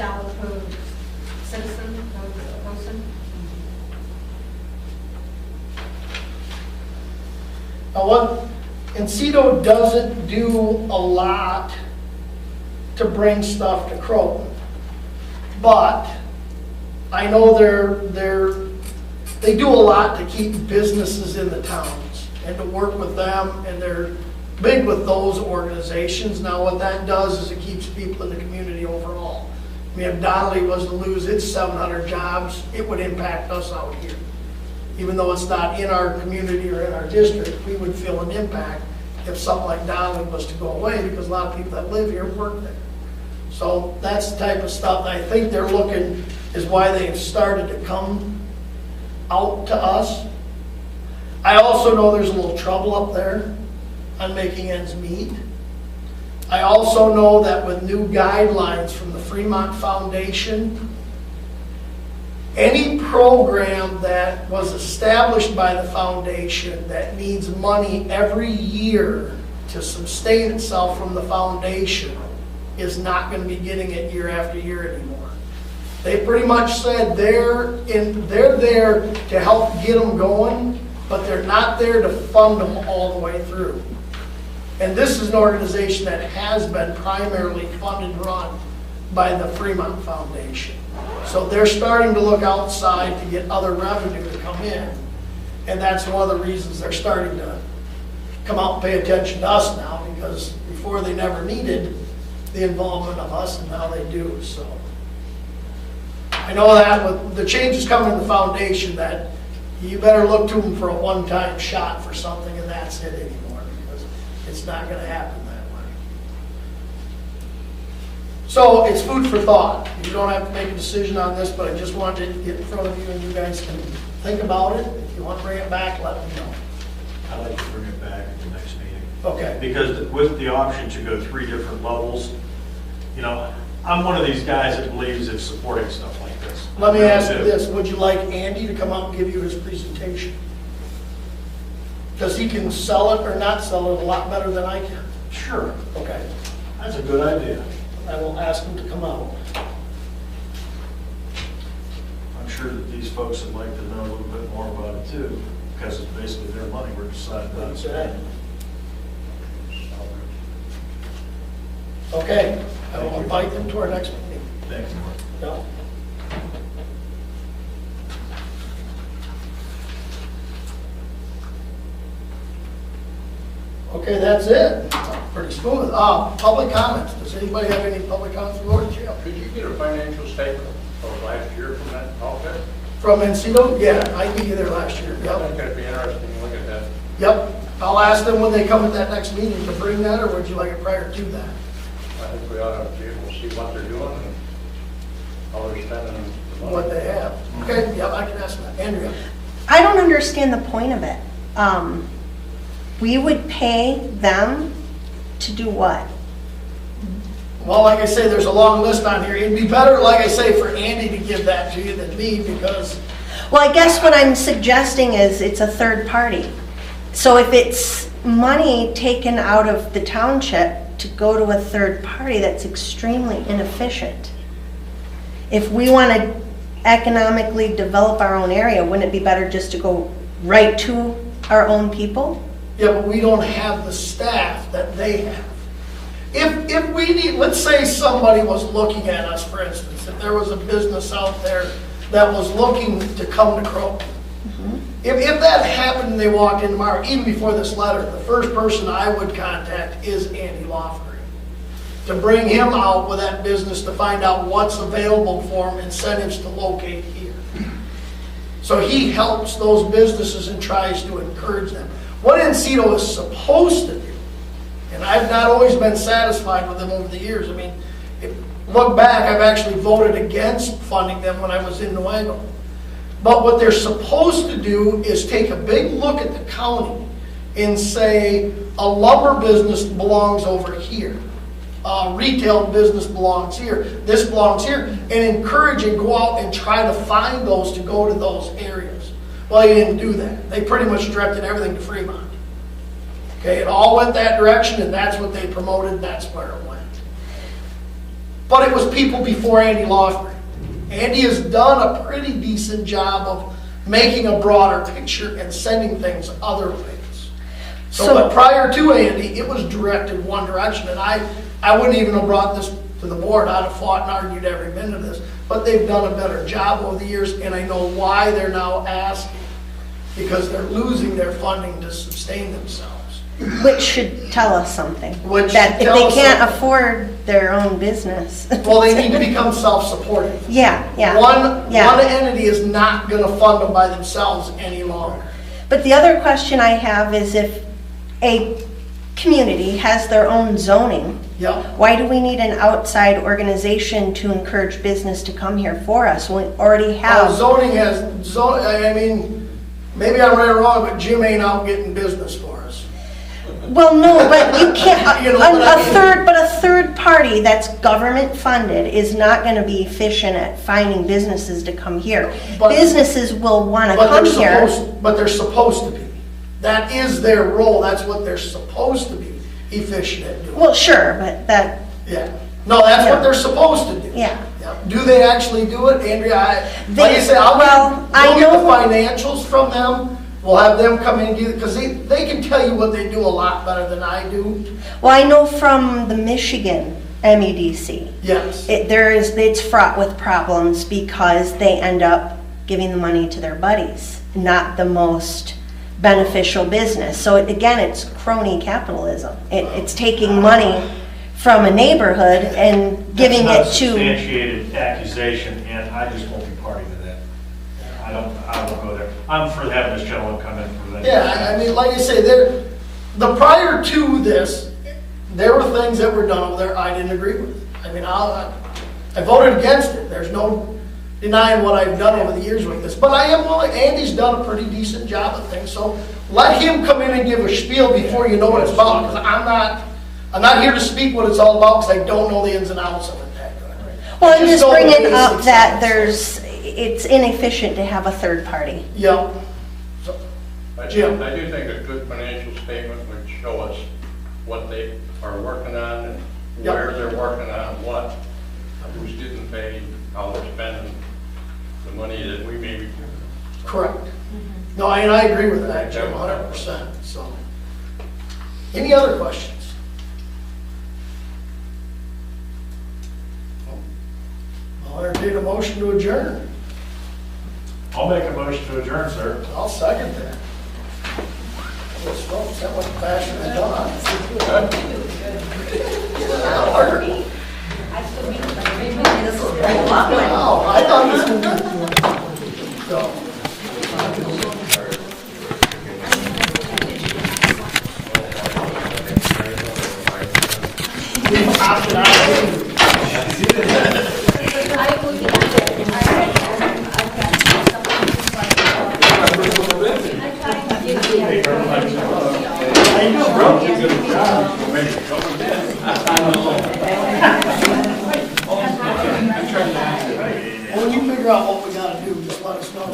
shall approve citizen or person. Now what, Encino doesn't do a lot to bring stuff to Croton, but I know they do a lot to keep businesses in the towns and to work with them, and they're big with those organizations. Now what that does is it keeps people in the community overall. I mean, if Donnelly was to lose its 700 jobs, it would impact us out here. Even though it's not in our community or in our district, we would feel an impact if something like Donnelly was to go away, because a lot of people that live here work there. So that's the type of stuff that I think they're looking, is why they've started to come out to us. I also know there's a little trouble up there on making ends meet. I also know that with new guidelines from the Fremont Foundation, any program that was established by the foundation that needs money every year to sustain itself from the foundation is not going to be getting it year after year anymore. They pretty much said they're there to help get them going, but they're not there to fund them all the way through. And this is an organization that has been primarily funded and run by the Fremont Foundation. So they're starting to look outside to get other revenue to come in. And that's one of the reasons they're starting to come out and pay attention to us now, because before they never needed the involvement of us, and now they do. So I know that with the changes coming in the foundation, that you better look to them for a one-time shot for something, and that's it anymore, because it's not going to happen that way. So it's food for thought. You don't have to make a decision on this, but I just wanted to get in front of you, and you guys can think about it. If you want to bring it back, let me know. I'd like to bring it back at the next meeting. Okay. Because with the option to go 3 different levels, you know, I'm one of these guys that believes in supporting stuff like this. Let me ask you this, would you like Andy to come out and give you his presentation? Because he can sell it or not sell it a lot better than I can. Sure, Okay. that's a good idea. I will ask him to come out. I'm sure that these folks would like to know a little bit more about it too, because it's basically their money we're deciding how to spend. Okay, I will invite them to our next meeting. Thanks. Yeah. Okay, that's it. Pretty smooth. Public comments. Does anybody have any public comments from Lord Jail? Could you get a financial statement of last year from that outfit? From Encino? Yeah, I beat you there last year. I Yep. think that'd be interesting to look at that. Yep. I'll ask them when they come at that next meeting to bring that, or would you like it prior to that? I think we ought to be able to see what they're doing and how they're spending the money. What they have. Okay, yep, I can ask that. Andrea? I don't understand the point of it. We would pay them to do what? Well, like I say, there's a long list on here. It'd be better, like I say, for Andy to give that to you than me, because Well, I guess what I'm suggesting is it's a third party. So if it's money taken out of the township to go to a third party, that's extremely inefficient. If we want to economically develop our own area, wouldn't it be better just to go right to our own people? yeah, but we don't have the staff that they have. If we need, let's say somebody was looking at us, for instance, if there was a business out there that was looking to come to Croton. If that happened and they walked in tomorrow, even before this letter, the first person I would contact is Andy Lofgren, to bring him out with that business to find out what's available for him, incentives to locate here. So he helps those businesses and tries to encourage them. What Encino is supposed to do, and I've not always been satisfied with them over the years. I mean, look back, I've actually voted against funding them when I was in Newaygo. But what they're supposed to do is take a big look at the county and say, a lumber business belongs over here. A retail business belongs here. This belongs here. And encourage and go out and try to find those to go to those areas. Well, they didn't do that. They pretty much directed everything to Fremont. Okay, it all went that direction, and that's what they promoted, and that's where it went. but it was people before Andy Lofgren. Andy has done a pretty decent job of making a broader picture and sending things other ways. So, but prior to Andy, it was directed one direction, and I wouldn't even have brought this to the board. I'd have fought and argued every minute of this, but they've done a better job over the years, and I know why they're now asking, because they're losing their funding to sustain themselves. Which should tell us something. Which That if should tell they us can't something. afford their own business. Well, they need to become self-supporting. Yeah, yeah. One yeah. entity is not gonna fund them by themselves any longer. But the other question I have is if a community has their own zoning, Yep. why do we need an outside organization to encourage business to come here for us? We already have. Zoning has, I mean, maybe I'm right or wrong, but Jim ain't out getting business for us. Well, no, but you can't, You know what I mean? a third party that's government funded is not gonna be efficient at finding businesses to come here. But- Businesses will wanna But come they're here. but they're supposed to be. That is their role, that's what they're supposed to be efficient at doing. Well, sure, but that, Yeah, no, that's Yeah. what they're supposed to do. yeah. Yeah. Do they actually do it, Andrea? Like I They- said, well, I we'll get the know- financials from them, we'll have them come in and do, because they can tell you what they do a lot better than I do. Well, I know from the Michigan MEDC, Yes. it's fraught with problems because they end up giving the money to their buddies, not the most beneficial business. So again, it's crony capitalism. It's taking money from a neighborhood and giving it That's to, not a substantiated accusation, and I just won't be party to that. I won't go there. I'm for having this gentleman come in for that. Yeah, I mean, like I say, the prior to this, there were things that were done over there I didn't agree with. I mean, I voted against it. There's no denying what I've done over the years with this. But I am willing, Andy's done a pretty decent job of things, so let him come in and give a spiel before you know what it's about, because I'm not here to speak what it's all about, because I don't know the ins and outs of it that good. well, I I'm just know the bringing up basics that of it. it's inefficient to have a third party. Yeah. So, Jim? I do think a good financial statement would show us what they are working on and Yep. where they're working on what, who's getting paid, how they're spending the money that we may be. Correct. No, and I agree with that, Jim, 100%, so. Any other questions? I'll entertain a motion to adjourn. I'll make a motion to adjourn, sir. I'll second that. Well, smokes, that went faster than I thought. Wow, I thought this was. So. We opted out. When you figure out what we gotta do, just let us know.